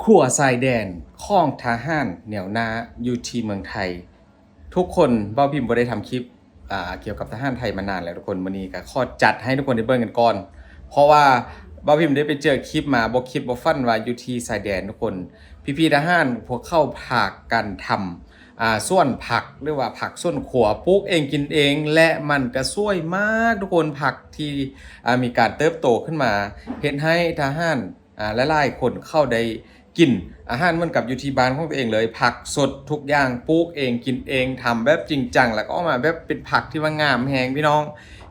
ขั้วทรายแดนข้องทหารเหนียวนาอยู่ที่เมืองไทยทุกคนเบ้าพิมพ์บ่ได้ทำคลิปเกี่ยวกับทหารไทยมานานแล้วทุกคนมื้อนี้ก็ขอจัดให้ทุกคนได้เบิ่งกันก่อนเพราะว่าเบ้าพิมพ์ได้ไปเจอคลิปมาบ่คลิปบ่ฟันว่าอยู่ที่ชายแดนทุกคนพี่ๆทหารพวกเข้าพากันทำส่วนผักหรือว่าผักส่วนขัวปลูกเองกินเองและมันก็สวยมากทุกคนผักที่มีการเติบโตขึ้นมาเฮ็ดให้ทหารหลายๆคนเข้าได้กินอาหารเหมือนกับอยู่ที่บ้านของตัวเองเลยผักสดทุกอย่างปลูกเองกินเองทำแบบจริงจังแล้วก็ออกมาแบบเป็นผักที่ว่างามแฮงพี่น้อง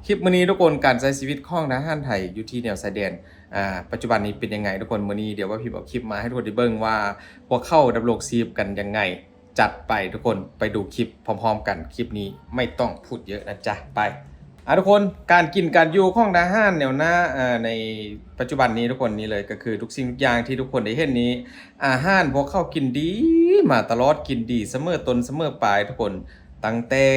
คลิปมื้อนี้ทุกคนการใช้ชีวิตของทหารไทยอยู่ที่แนวชายแดนปัจจุบันนี้เป็นยังไงทุกคนมื้อนี้เดี๋ยวว่าพี่เอาคลิปมาให้ทุกคนได้เบิ่งว่าพวกเข้าดำรงชีพกันยังไงจัดไปทุกคนไปดูคลิปพร้อมๆกันคลิปนี้ไม่ต้องพูดเยอะนะจ๊ะไปทุกคนการกินการอยู่ของทหารแนวหน้าในปัจจุบันนี้ทุกคนนี้เลยก็คือทุกสิ่งทุกอย่างที่ทุกคนได้เห็นนี้อาหารพวกเขากินดีมาตลอดกินดีเสมอต้นเสมอปลายทุกคนตั้งแต่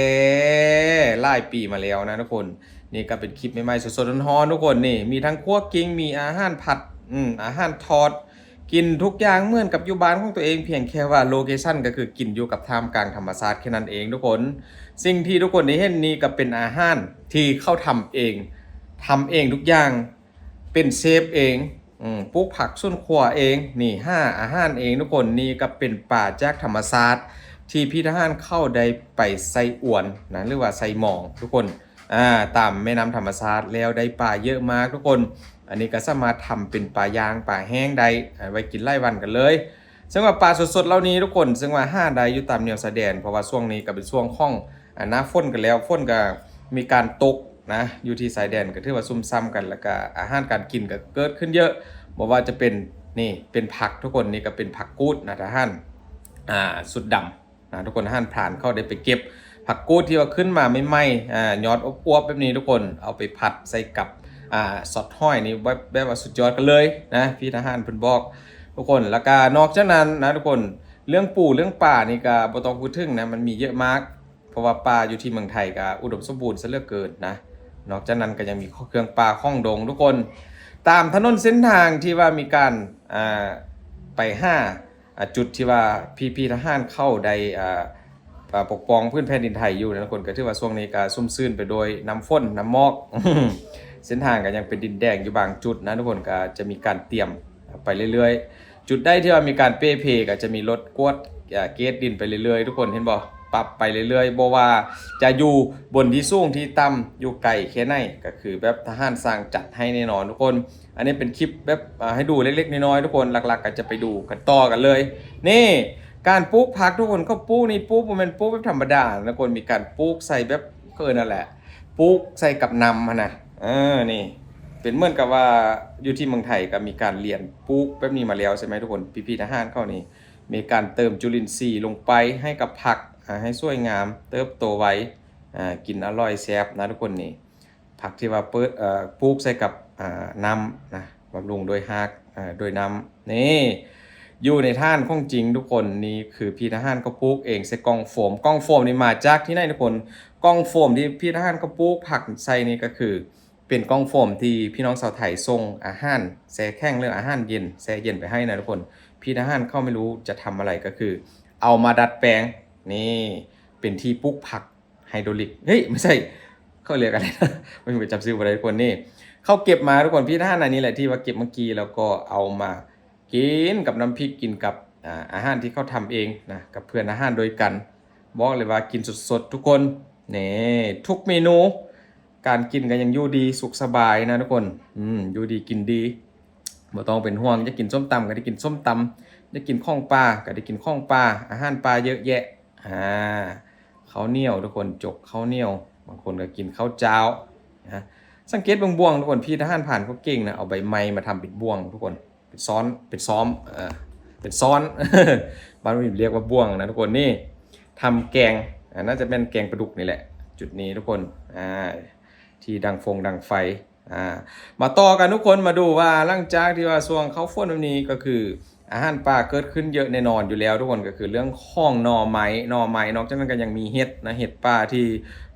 หลายปีมาแล้วนะทุกคนนี่ก็เป็นคลิปใหม่ๆสดๆร้อนๆทุกคนนี่มีทั้งคั่วกิ้งมีอาหารผัดอาหารทอดกินทุกอย่างเหมือนกับอยู่บ้านของตัวเองเพียงแค่ว่าโลเคชั่นก็คือกินอยู่กับท่ามกลางธรรมชาติแค่นั้นเองทุกคนสิ่งที่ทุกคนได้เห็นนี้ก็เป็นอาหารที่เขาทำเองทุกอย่างเป็นเชฟเองปลูกผักส่วนครัวเองนี่อาหารเองทุกคนนี่ก็เป็นป่าจากธรรมชาติที่พี่ทหารเข้าได้ไปใส่อวนนะหรือว่าใส่หมองทุกคนตามแม่น้ำธรรมชาติแล้วได้ปลาเยอะมากทุกคนอันนี้ก็สามารถทำเป็นปลายางปลาแห้งได้ไว้กินไล่วันกันเลยซึ่งว่าปลาสดๆเหล่านี้ทุกคนซึ่งว่า5ได้อยู่ตามแนวชายแดนเพราะว่าช่วงนี้ก็เป็นช่วงของหน้าฝนกันแล้วฝนก็มีการตกนะอยู่ที่ชายแดนก็ถือว่าซุ่มซ้ำกันแล้วก็อาหารการกินก็เกิดขึ้นเยอะบอกว่าจะเป็นนี่เป็นผักทุกคนนี่ก็เป็นผักกูดนะทหารสุดดำนะทุกคนทหารผ่านเข้าได้ไปเก็บผักกูดที่ว่าขึ้นมาไม่ไหม้ยอดอวบๆแบบนี้ทุกคนเอาไปผัดใส่กับสอดห้อยนี่แบบว่าสุดยอดกันเลยนะพี่ทหารเพิ่นบอกทุกคนแล้วก็นอกจากนั้นนะทุกคนเรื่องปูเรื่องป่านี่ก็บ่ต้องพูดถึงนะมันมีเยอะมากเพราะว่าป่าอยู่ที่เมืองไทยก็อุดมสมบูรณ์ซะเหลือเกินนะนอกจากนั้นก็ยังมีเครื่องป่าข้องดงทุกคนตามถนนเส้นทางที่ว่ามีการไปจุดที่ว่าพี่ทหารเข้าได้ปกป้องพื้นแผ่นดินไทยอยู่นะทุกคนก็ถือว่าช่วงนี้ก็ซุ่มซื่นไปโดยน้ำฝนน้ำหมอกเส้นทางก็ยังเป็นดินแดงอยู่บางจุดนะทุกคนก็จะมีการเตรียมไปเรื่อยๆจุดได้ที่ว่ามีการเป้เพก็จะมีรถกวดเกตดินไปเรื่อยๆทุกคนเห็นบ่ปรับไปเรื่อยๆบ่ว่าจะอยู่บนที่สูงที่ต่ำอยู่ไกลแค่ไหนก็คือแบบทหารสร้างจัดให้แน่นอนทุกคนอันนี้เป็นคลิปแบบให้ดูเล็กๆน้อยๆทุกคนหลักๆก็จะไปดูกันต่อกันเลยนี่การปลูกผักทุกคนเขาปลูกนี่ปลูกมันปลูกแบบธรรมดาทุกคนมีการปลูกใส่แบบนั่นแหละปลูกใส่กับนำนะนี่เป็นเหมือนกับว่าอยู่ที่เมืองไทยก็มีการเรียนปลูกแบบนี้มาแล้วใช่ไหมทุกคนพี่ๆทหารเข้านี่มีการเติมจุลินทรีย์ลงไปให้กับผักให้สวยงามเติบโตไวกินอร่อยแซ่บนะทุกคนนี่ผักที่ว่าปลูกใส่กับน้ำนะบำรุงโดยหากโดยน้ำนี่อยู่ในท่านของจริงทุกคนนี่คือพี่ทหารก็ปลูกเองใส่กล่องโฟมนี่มาจากที่ไหนทุกคนกล่องโฟมที่พี่ทหารก็ปลูกผักใส่นี่ก็คือเป็นกล่องโฟมที่พี่น้องชาวไทยส่งอาหารแช่แข็งหรืออาหารเย็นแช่เย็นไปให้นะทุกคนพี่ทหารเข้าไม่รู้จะทำอะไรก็คือเอามาดัดแปลงนี่เป็นที่ปลูกผักไฮโดรลิกเฮ้ยไม่ใช่เขาเรียกอะไรนะไม่รู้จำชื่ออะไรทุกคนนี่เขาเก็บมาทุกคนพี่ทหารอันนี้แหละที่ว่าเก็บเมื่อกี้แล้วก็เอามากินกับน้ำพริกกินกับอาหารที่เขาทำเองนะกับเพื่อนอาหารโดยกันบอกเลยว่ากินสดๆทุกคนนี่ทุกเมนูการกินกันยังอยู่ดีสุขสบายนะทุกคนอยู่ดีกินดีบ่ต้องเป็นห่วงจะกินส้มตำก็ได้กินส้มตำจะกินข้องปลาก็ได้กินข้องปลาอาหารปลาเยอะแยะข้าวเหนียวทุกคนจกข้าวเหนียวบางคนก็กินข้าวเจ้านะสังเกตบ่วงทุกคนพี่ทหารผ่านเขาเก่งนะเอาใบไม้มาทำเป็นบ่วงทุกคนเป็นซ้อนเป็นซ้อมเป็นซ้อน บ้านเราเรียกว่าบ่วงนะทุกคนนี่ทำแกงน่าจะเป็นแกงปลาดุกนี่แหละจุดนี้ทุกคนที่ดังไฟมาต่อกันทุกคนมาดูว่าหลังจากที่ว่าช่วงเขาฝนแบบนี้ก็คืออาหารป่าเกิดขึ้นเยอะแน่นอนอยู่แล้วทุกคนก็คือเรื่องข้องหน่อไม้นอกจากนั้นก็ยังมีเห็ดนะเห็ดป่าที่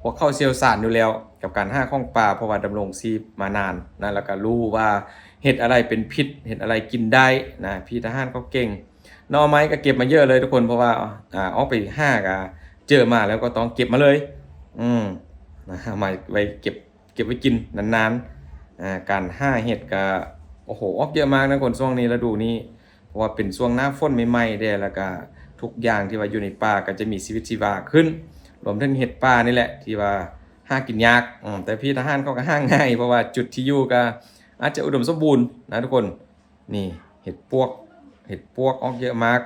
พวกเข้าเชี่ยวชาญอยู่แล้วกับการหาข้องป่าเพราะว่าดำรงชีพมานานนะแล้วก็รู้ว่า เห็ดอะไรเป็นพิษเห็ดอะไรกินได้นะพี่ทหารเขาเก่งหน่อไม้ก็เก็บมาเยอะเลยทุกคนเพราะว่าออกไปห้าก็เจอมาแล้วก็ต้องเก็บมาเลยนะเอามาไว้เก็บไว้กินนานๆการห้าเห็ดก็โอ้โหออกเยอะมากนะคนช่วงนี้ฤดูนี้เพราะว่าเป็นช่วงหน้าฝนใหม่ๆเด้แล้วก็ทุกอย่างที่ว่าอยู่ในป่าก็จะมีชีวิตชีวาขึ้นรวมทั้งเห็ดป่านี่แหละที่ว่าห้ากินยากแต่พี่ทหารเขาก็ห้าง่ายเพราะว่าจุดที่อยู่ก็อาจจะอุดมสมบูรณ์นะทุกคนนี่เห็ดปวกออกเยอะมาก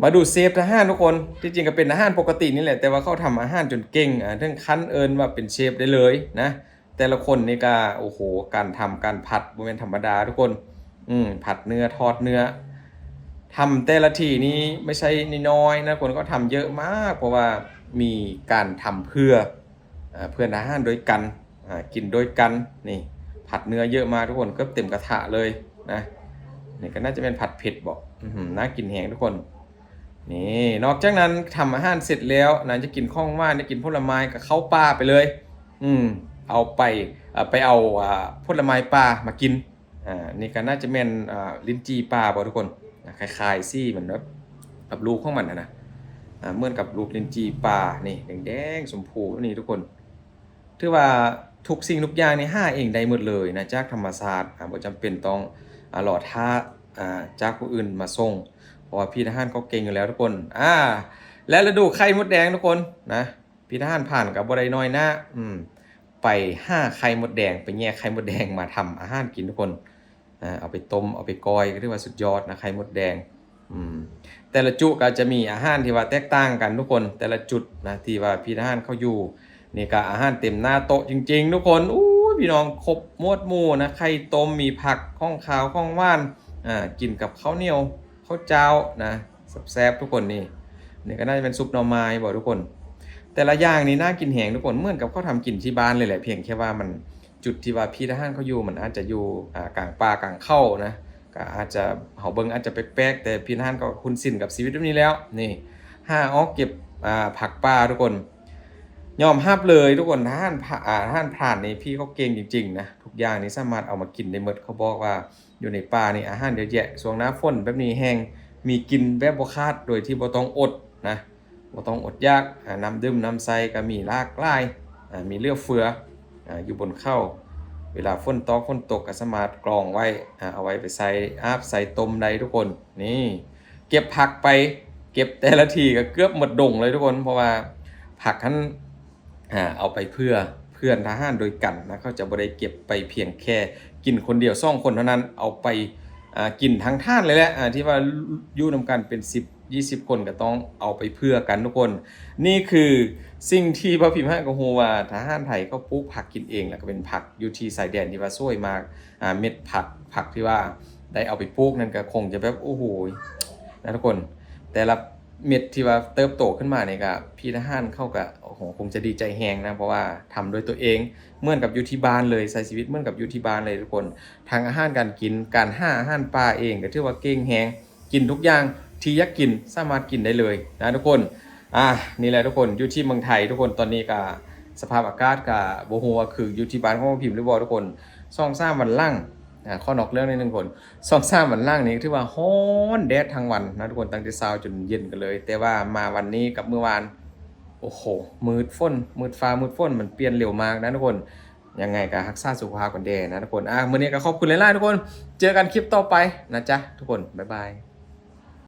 มาดูเซฟทหารทุกคนที่จริงก็เป็นทหารปกตินี่แหละแต่ว่าเขาทำอาหารจนเก่งทั้งคั้นเอิญว่าเป็นเชฟได้เลยนะแต่ละคนนี่ก็โอ้โหการทำการผัดบ่แม่นธรรมดาทุกคนผัดเนื้อทอดเนื้อทำแต่ละทีนี้ไม่ใช่น้อยๆนะคนก็ทำเยอะมากเพราะว่ามีการทำเพื่อทหารโดยกันกินโดยกันนี่ผัดเนื้อเยอะมากทุกคนก็เต็มกระทะเลยนะนี่ก็น่าจะเป็นผัดเผ็ดบอกน่ากินแหงทุกคนนี่นอกจากนั้นทำอาหารเสร็จแล้วนะจะกินข้องว่านจะกินผลไม้กับเข้าป่าไปเลยเอาไปเอาผลไม้ป่ามากินนี่ก็น่าจะเป็นลิ้นจี่ป่าบอกทุกคนคล้ายๆซี่เหมือนแบบลูกของมันนะเหมือนกับลูกลิ้นจี่ป่านี่แดงๆชมพูนี่ทุกคนถือว่าทุกสิ่งทุกอย่างนี่ห้าเองได้หมดเลยนะจากธรรมศาสตร์บ่จำเป็นต้องหล่อท่าจากผู้อื่นมาส่งเพราะว่าพี่ทหารเขาเก่งอยู่แล้วทุกคนและฤดูไข่มดแดงทุกคนนะพี่ทหารผ่านกับบ่ได้น้อยหน้าไป5ไข่มดแดงไปแย่ไข่มดแดงมาทำอาหารกินทุกคนเอาไปต้มเอาไปกอยก็เรียกว่าสุดยอดนะไข่มดแดงแต่ละจุก็จะมีอาหารที่ว่าแตกต่างกันทุกคนแต่ละจุดนะที่ว่าพี่ทหารเขาอยู่นี่ก็อาหารเต็มหน้าโต๊ะจริงๆทุกคนพี่น้องครบหมวดหมู่นะไข่ต้มมีผักข้องขาวข้องว่านกินกับข้าวเหนียวข้าวเจ้านะแซ่บๆทุกคนนี่ก็น่าจะเป็นซุปหน่อไม้บอกทุกคนแต่ละอย่างนี่น่ากินแหงทุกคนเหมือนกับเขาทำกินที่บ้านเลยแหละเพียงแค่ว่ามันจุดที่ว่าพี่ทหารเขาอยู่มันอาจจะอยู่กลางป่ากลางเข้านะก็อาจจะเขาเบิ่งอาจจะแปลกๆแต่พี่ทหารก็คุ้นชินกับชีวิตแบบนี้แล้วนี่ออกเก็บผักป่าทุกคนยอมรับเลยทุกคนทหารผ่านนี่พี่เขาเก่งจริงๆนะทุกอย่างนี่สามารถเอามากินได้หมดเขาบอกว่าอยู่ในป่านี่อาหารเยอะแยะช่วงหน้าฝนแบบนี้แห้งมีกินแบบบ่ขาดโดยที่บ่ต้องอดนะบ่ต้องอดยากน้ำดื่มน้ำใสก็มีหลากหลายมีเลือเฟืออยู่บนเข้าเวลาฝนตกก็สามารถกรองไว้เอาไว้ไปใส่ใส่ต้มได้ทุกคนนี่เก็บผักไปเก็บแต่ละทีก็เกือบหมดดงเลยทุกคนเพราะว่าผักนั้นเอาไปเพื่อนทหารโดยกันนะเขาจะบ่ได้เก็บไปเพียงแค่กินคนเดียว2คนเท่านั้นเอาไปกินทั้งท่านเลยแหละที่ว่าอยู่นำกันเป็น10-20 คนก็ต้องเอาไปเพื่อกันทุกคนนี่คือสิ่งที่พระพิมพ์ให้ก็ฮู้ว่าทหารไทยเขาปลูกผักกินเองแล้วก็เป็นผักอยู่ที่ชายแดนที่ว่าสวยมากเม็ดผักที่ว่าได้เอาไปปลูกนั่นก็คงจะแบบโอ้โหนะทุกคนแต่ละเม็ดที่ว่าเติบโตขึ้นมาเนี่ยก็พี่ทหารเข้ากับโอ้โหคงจะดีใจแฮงนะเพราะว่าทำโดยตัวเองเหมือนกับอยู่ที่บ้านเลยใช้ชีวิตเหมือนกับอยู่ที่บ้านเลยทุกคนทางอาหารการกินการหาอาหารป่าเองก็ถือว่าเก่งแฮงกินทุกอย่างที่อยากกินสามารถกินได้เลยนะทุกคนนี่แหละทุกคนอยู่ที่เมืองไทยทุกคนตอนนี้ก็สภาพอากาศก็บ่ฮู้ว่าคืออยู่ที่บ้านของพิมพ์หรือบ่ทุกคน2-3วันล่างข้อนอกเรื่องนิดนึงคน2-3วันล่างนี้ถือว่าร้อนแดดทั้งวันนะทุกคนตั้งแต่เช้าจนเย็นกันเลยแต่ว่ามาวันนี้กับเมื่อวานโอ้โหมืดฟ้ามืดฝนมันเปลี่ยนเร็วมากนะทุกคนยังไงก็รักษาสุขภาพกันแด่นะทุกคนมื้อนี้ก็ขอบคุณหลายๆทุกคนเจอกันคลิปต่อไปนะจ๊ะทุกคนบ๊ายบาย